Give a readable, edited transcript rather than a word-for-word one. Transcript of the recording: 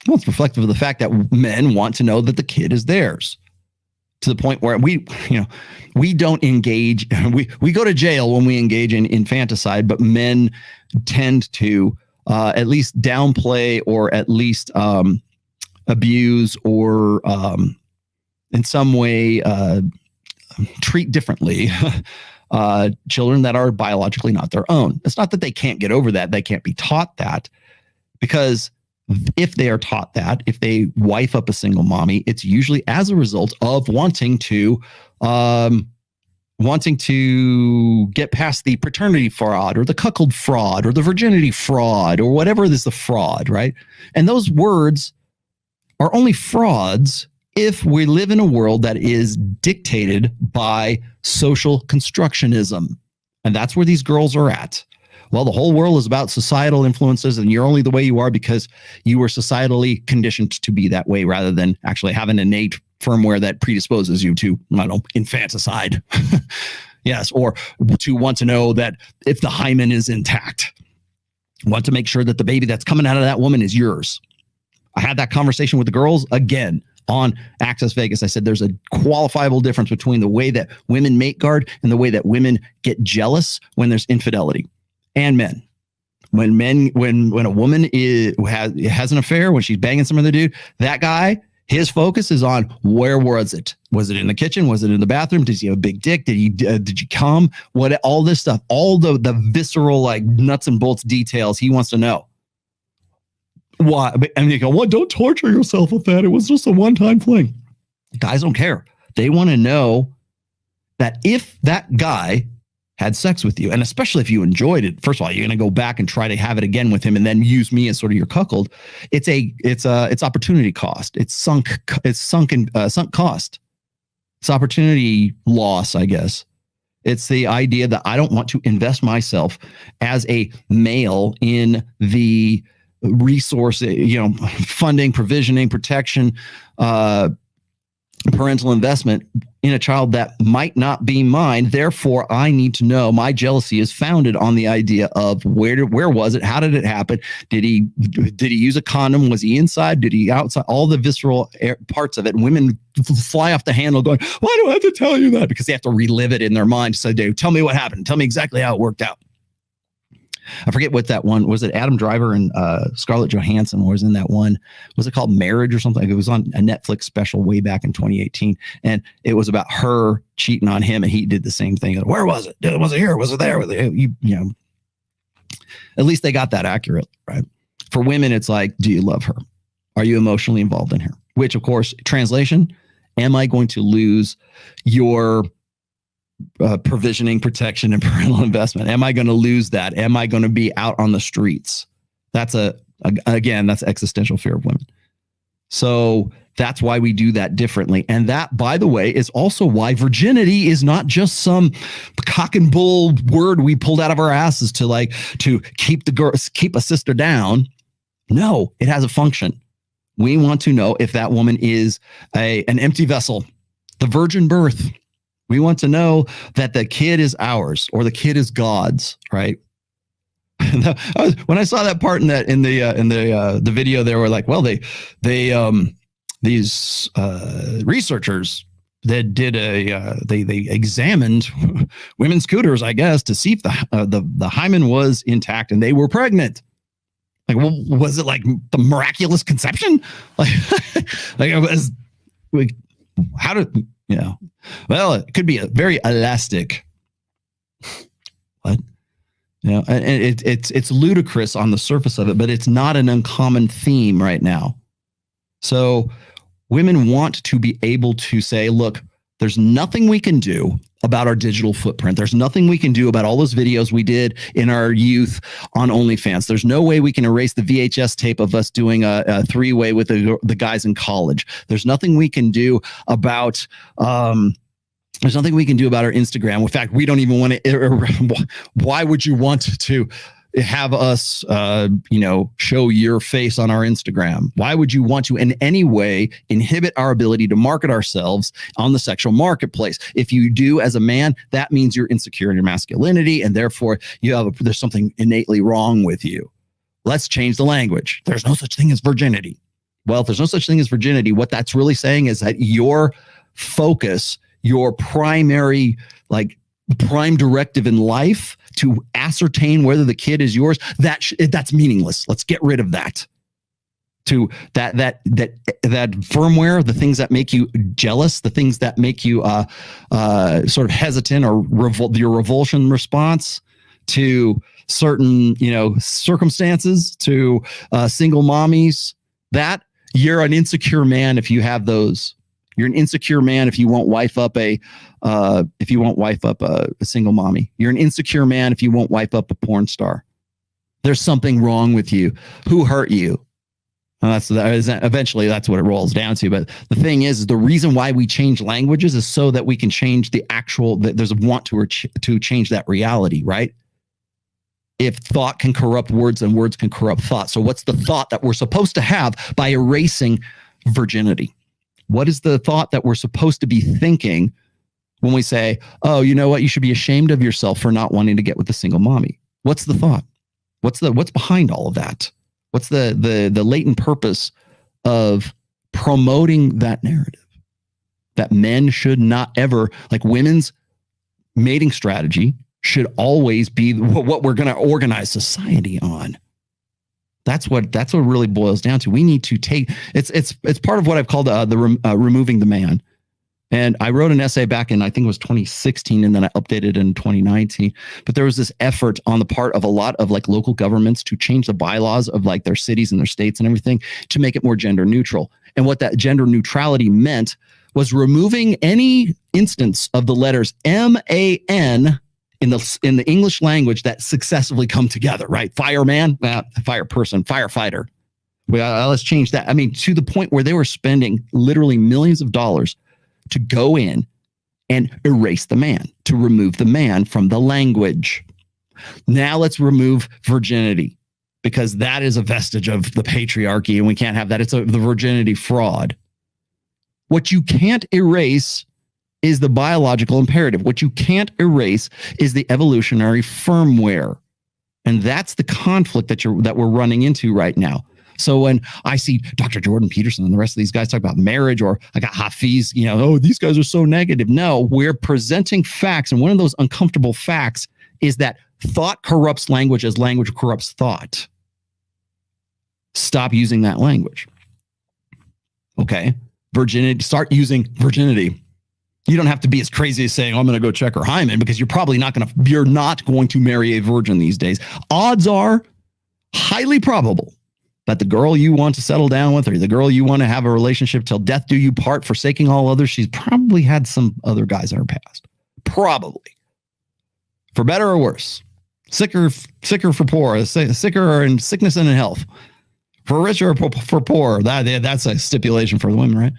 Well, it's reflective of the fact that men want to know that the kid is theirs, to the point where we don't engage. We go to jail when we engage in infanticide, but men tend to at least downplay or at least abuse or in some way treat differently children that are biologically not their own. It's not that they can't get over that. They can't be taught that, because if they are taught that, if they wife up a single mommy, it's usually as a result of wanting to get past the paternity fraud or the cuckold fraud or the virginity fraud or whatever it is, the fraud, right? And those words are only frauds if we live in a world that is dictated by social constructionism. And that's where these girls are at. Well, the whole world is about societal influences, and you're only the way you are because you were societally conditioned to be that way, rather than actually have an innate firmware that predisposes you to, I don't know, infanticide. Yes, or to want to know that if the hymen is intact, want to make sure that the baby that's coming out of that woman is yours. I had that conversation with the girls again on Access Vegas. I said there's a qualifiable difference between the way that women mate guard and the way that women get jealous when there's infidelity. And men, when a woman has an affair, when she's banging some other dude, that guy, his focus is on where was it? Was it in the kitchen? Was it in the bathroom? Did he have a big dick? Did you come? What? All this stuff, all the visceral, like, nuts and bolts details he wants to know. Why? And you go, well, don't torture yourself with that. It was just a one-time fling. Guys don't care. They want to know that if that guy had sex with you, and especially if you enjoyed it, first of all, you're going to go back and try to have it again with him, and then use me as sort of your cuckold. It's opportunity cost. It's sunk cost. It's opportunity loss, I guess. It's the idea that I don't want to invest myself as a male in the resource, funding, provisioning, protection, parental investment in a child that might not be mine. Therefore, I need to know. My jealousy is founded on the idea of where was it? How did it happen? Did he use a condom? Was he inside? Did he outside? All the visceral parts of it. And women fly off the handle going, why do I have to tell you that? Because they have to relive it in their mind. So, Dave, tell me what happened. Tell me exactly how it worked out. I forget what that one was. It Adam Driver and Scarlett Johansson was in that one. Was it called Marriage or something? It was on a Netflix special way back in 2018, and it was about her cheating on him, and he did the same thing. Where was it? Was it here? Was it there? At least they got that accurate, right? For women, it's like, do you love her? Are you emotionally involved in her? Which, of course, translation: am I going to lose your provisioning, protection, and parental investment? Am I going to lose that? Am I going to be out on the streets? That's that's existential fear of women. So that's why we do that differently. And that, by the way, is also why virginity is not just some cock and bull word we pulled out of our asses to keep a sister down. No, it has a function. We want to know if that woman is an empty vessel, the virgin birth. We want to know that the kid is ours or the kid is God's, right? When I saw that part in the video, they were like, well, these researchers that did they examined women's scooters, I guess, to see if the hymen was intact, and they were pregnant. Like, well, was it like the miraculous conception? How did? Well, it could be a very elastic. What? And it's ludicrous on the surface of it, but it's not an uncommon theme right now. So women want to be able to say, look, there's nothing we can do about our digital footprint. There's nothing we can do about all those videos we did in our youth on OnlyFans. There's no way we can erase the VHS tape of us doing a three-way with the guys in college. There's nothing we can do about there's nothing we can do about our Instagram. In fact, we don't even want to. Why would you want to have us, show your face on our Instagram? Why would you want to in any way inhibit our ability to market ourselves on the sexual marketplace? If you do as a man, that means you're insecure in your masculinity, and therefore there's something innately wrong with you. Let's change the language. There's no such thing as virginity. Well, if there's no such thing as virginity, what that's really saying is that your focus, your primary, like prime directive in life to ascertain whether the kid is yours, that's meaningless. Let's get rid of that. To that firmware, the things that make you jealous, the things that make you sort of hesitant or your revulsion response to certain, circumstances, to single mommies, that you're an insecure man if you have those. You're an insecure man if you won't wife up a single mommy. You're an insecure man if you won't wife up a porn star. There's something wrong with you. Who hurt you? Eventually that's what it rolls down to. But the thing is the reason why we change languages is so that we can change there's a want to change that reality, right? If thought can corrupt words and words can corrupt thought. So what's the thought that we're supposed to have by erasing virginity? What is the thought that we're supposed to be thinking when we say, oh, you know what? You should be ashamed of yourself for not wanting to get with a single mommy. What's the thought? What's behind all of that? What's the latent purpose of promoting that narrative? That men should not ever, like women's mating strategy should always be what we're going to organize society on. That's what really boils down to. We need to take, it's part of what I've called removing the man. And I wrote an essay back in, I think it was 2016, and then I updated it in 2019. But there was this effort on the part of a lot of like local governments to change the bylaws of like their cities and their states and everything to make it more gender neutral. And what that gender neutrality meant was removing any instance of the letters M-A-N in the English language that successively come together, right? Fireman, fire person, firefighter. Let's change that. I mean, to the point where they were spending literally millions of dollars to go in and erase the man, to remove the man from the language. Now let's remove virginity, because that is a vestige of the patriarchy and we can't have that. It's the virginity fraud. What you can't erase is the biological imperative. What you can't erase is the evolutionary firmware. And that's the conflict that we're running into right now. So when I see Dr. Jordan Peterson and the rest of these guys talk about marriage, or I got Hafiz, oh, these guys are so negative. No, we're presenting facts. And one of those uncomfortable facts is that thought corrupts language as language corrupts thought. Stop using that language. Okay. Virginity, start using virginity. You don't have to be as crazy as saying, oh, I'm going to go check her hymen, because you're probably not going to marry a virgin these days. Odds are highly probable that the girl you want to settle down with, or the girl you want to have a relationship till death do you part, forsaking all others, she's probably had some other guys in her past. Probably. For better or worse. Sicker for poor, sicker in sickness and in health. For rich or for poor, that's a stipulation for the women, right?